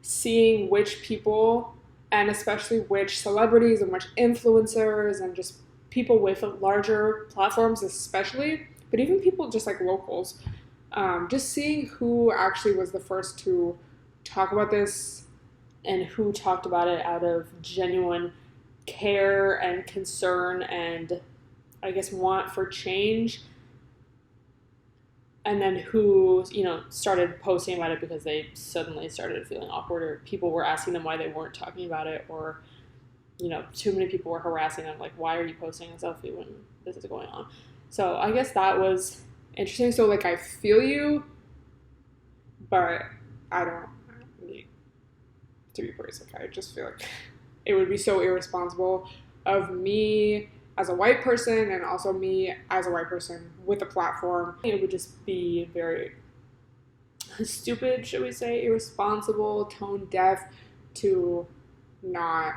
seeing which people, and especially which celebrities and which influencers and just people with larger platforms especially, but even people just like locals, just seeing who actually was the first to talk about this and who talked about it out of genuine care and concern and I guess want for change, and then who started posting about it because they suddenly started feeling awkward, or people were asking them why they weren't talking about it, or too many people were harassing them like, why are you posting a selfie when this is going on? So I guess that was interesting. So like I feel you, but I don't need to be praised. Like I just feel like it would be so irresponsible of me as a white person and also me as a white person with a platform. It would just be very stupid, should we say, irresponsible, tone deaf to not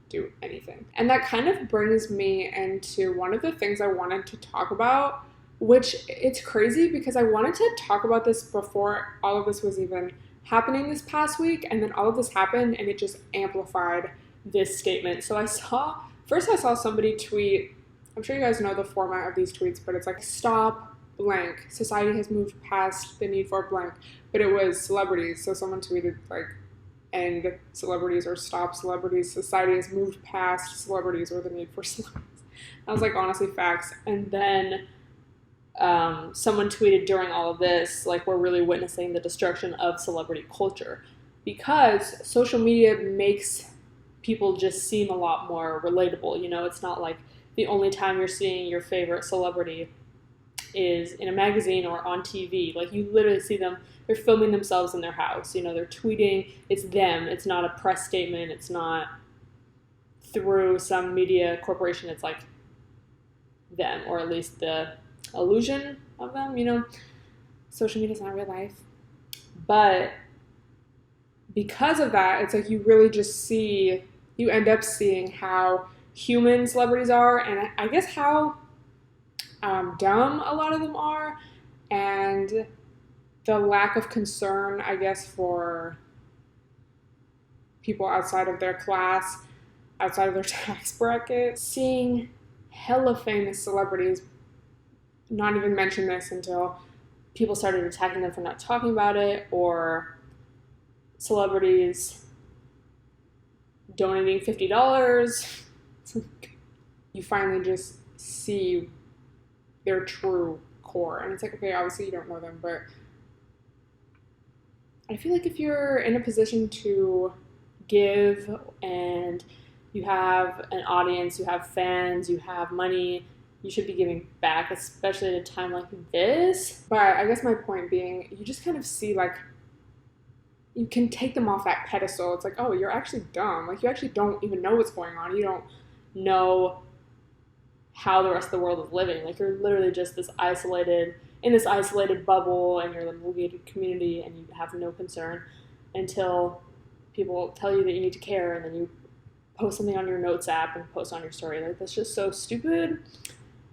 do anything. And that kind of brings me into one of the things I wanted to talk about, which it's crazy because I wanted to talk about this before all of this was even happening this past week, and then all of this happened and it just amplified this statement. So I saw somebody tweet, I'm sure you guys know the format of these tweets, but it's like, stop blank, society has moved past the need for blank, but it was celebrities. So someone tweeted like, end celebrities or stop celebrities, society has moved past celebrities or the need for celebrities. I was like, honestly, facts. And then someone tweeted during all of this, like, we're really witnessing the destruction of celebrity culture because social media makes people just seem a lot more relatable. It's not like the only time you're seeing your favorite celebrity is in a magazine or on TV. Like, you literally see them, they're filming themselves in their house, they're tweeting, it's them, it's not a press statement, it's not through some media corporation, it's like them, or at least the illusion of them. Social media is not real life. But because of that, it's like you really just you end up seeing how human celebrities are, and I guess how dumb a lot of them are, and the lack of concern, I guess, for people outside of their class, outside of their tax bracket. Seeing hella famous celebrities not even mention this until people started attacking them for not talking about it, or celebrities donating $50. You finally just see their true core. And it's like, okay, obviously you don't know them, but I feel like if you're in a position to give and you have an audience, you have fans, you have money, you should be giving back, especially at a time like this. But I guess my point being, you just kind of see, like, you can take them off that pedestal. It's like, oh, you're actually dumb. Like, you actually don't even know what's going on. You don't know how the rest of the world is living. Like, you're literally just in this isolated bubble, and you're in a gated community, and you have no concern until people tell you that you need to care, and then you post something on your notes app and post on your story. Like, that's just so stupid.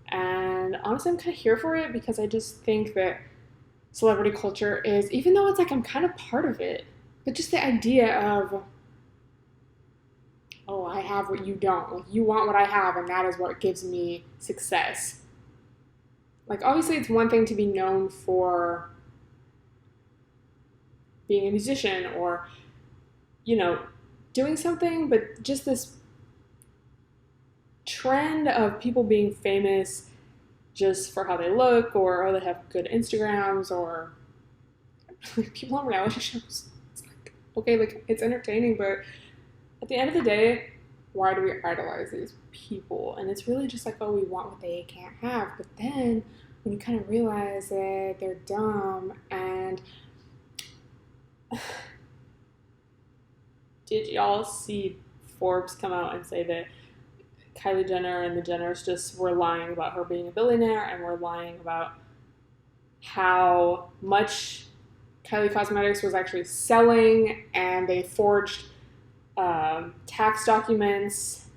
And honestly, I'm kind of here for it because I just think that celebrity culture is, even though it's like I'm kind of part of it, but just the idea of, oh, I have what you don't. Like, you want what I have, and that is what gives me success. Like, obviously, it's one thing to be known for being a musician or, doing something, but just this trend of people being famous just for how they look, or they have good Instagrams, or like people on reality shows. It's like, okay, like, it's entertaining, but at the end of the day, why do we idolize these people? And it's really just like, oh, we want what they can't have. But then when you kind of realize that they're dumb, and did y'all see Forbes come out and say that Kylie Jenner and the Jenners just were lying about her being a billionaire, and were lying about how much Kylie Cosmetics was actually selling, and they forged tax documents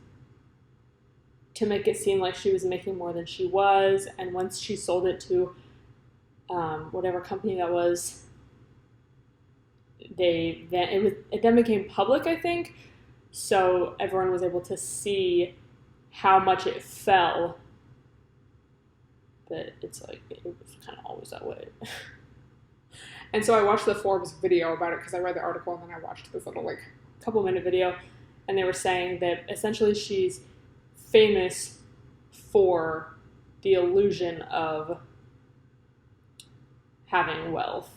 to make it seem like she was making more than she was, and once she sold it to whatever company that was, it then became public, I think, so everyone was able to see how much it fell. But it's like it was kind of always that way. And so I watched the Forbes video about it because I read the article and then I watched this little like couple minute video, and they were saying that essentially she's famous for the illusion of having wealth.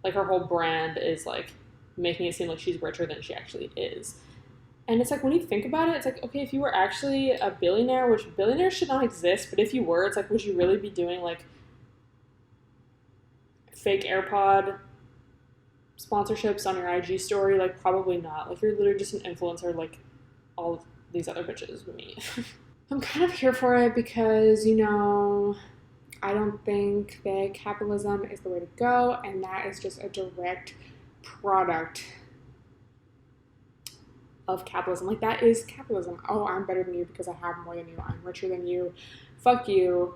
Like her whole brand is like making it seem like she's richer than she actually is. And it's like when you think about it, it's like, okay, if you were actually a billionaire, which billionaires should not exist, but if you were, it's like, would you really be doing like fake AirPod sponsorships on your IG story? Like, probably not. Like, you're literally just an influencer like all of these other bitches, me. I'm kind of here for it because, you know, I don't think that capitalism is the way to go, and that is just a direct product of capitalism. Like, that is capitalism. Oh, I'm better than you because I have more than you. I'm richer than you. Fuck you.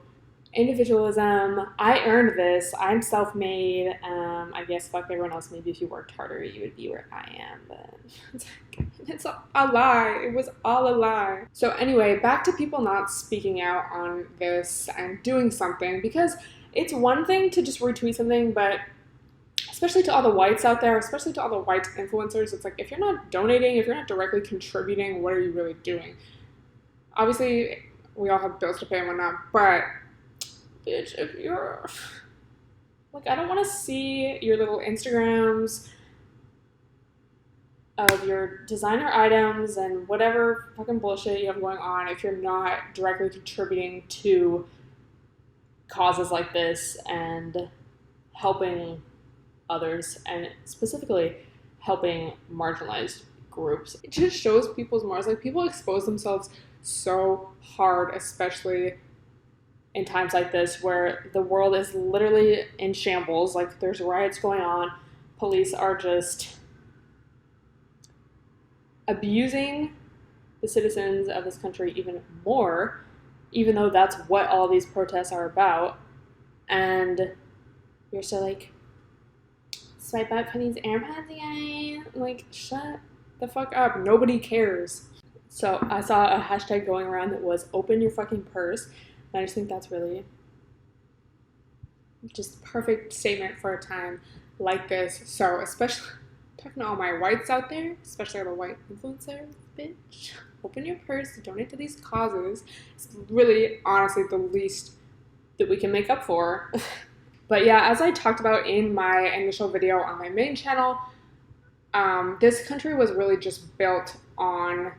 Individualism. I earned this. I'm self-made. I guess fuck everyone else. Maybe if you worked harder, you would be where I am. But it's a lie. It was all a lie. So anyway, back to people not speaking out on this and doing something, because it's one thing to just retweet something, but especially to all the whites out there, especially to all the white influencers, it's like, if you're not donating, if you're not directly contributing, what are you really doing? Obviously, we all have bills to pay and whatnot, but bitch, if you're like, I don't want to see your little Instagrams of your designer items and whatever fucking bullshit you have going on if you're not directly contributing to causes like this and helping others, and specifically helping marginalized groups. It just shows people's morals. Like, people expose themselves so hard, especially in times like this where the world is literally in shambles. Like, there's riots going on, police are just abusing the citizens of this country even more, even though that's what all these protests are about. And you're still like, swipe up for these AirPods again. Like, shut the fuck up. Nobody cares. So I saw a hashtag going around that was open your fucking purse. And I just think that's really just perfect statement for a time like this. So especially talking to all my whites out there, especially all the white influencers, bitch, open your purse, donate to these causes. It's really, honestly, the least that we can make up for. But yeah, as I talked about in my initial video on my main channel, this country was really just built on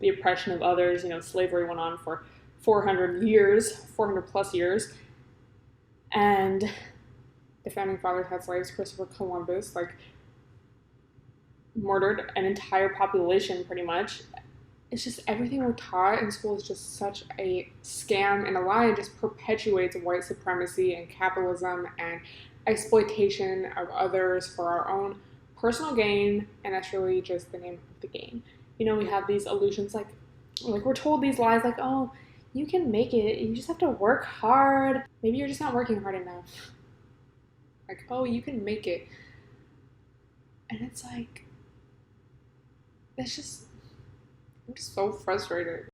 the oppression of others. You know, slavery went on for 400 plus years. And the founding fathers had slaves. Christopher Columbus, like, murdered an entire population pretty much. It's just everything we're taught in school is just such a scam and a lie, and just perpetuates white supremacy and capitalism and exploitation of others for our own personal gain, and that's really just the name of the game. You know, we have these illusions, like we're told these lies, like, oh, you can make it, you just have to work hard. Maybe you're just not working hard enough. Like, oh, you can make it. And it's like, that's just, I'm just so frustrated.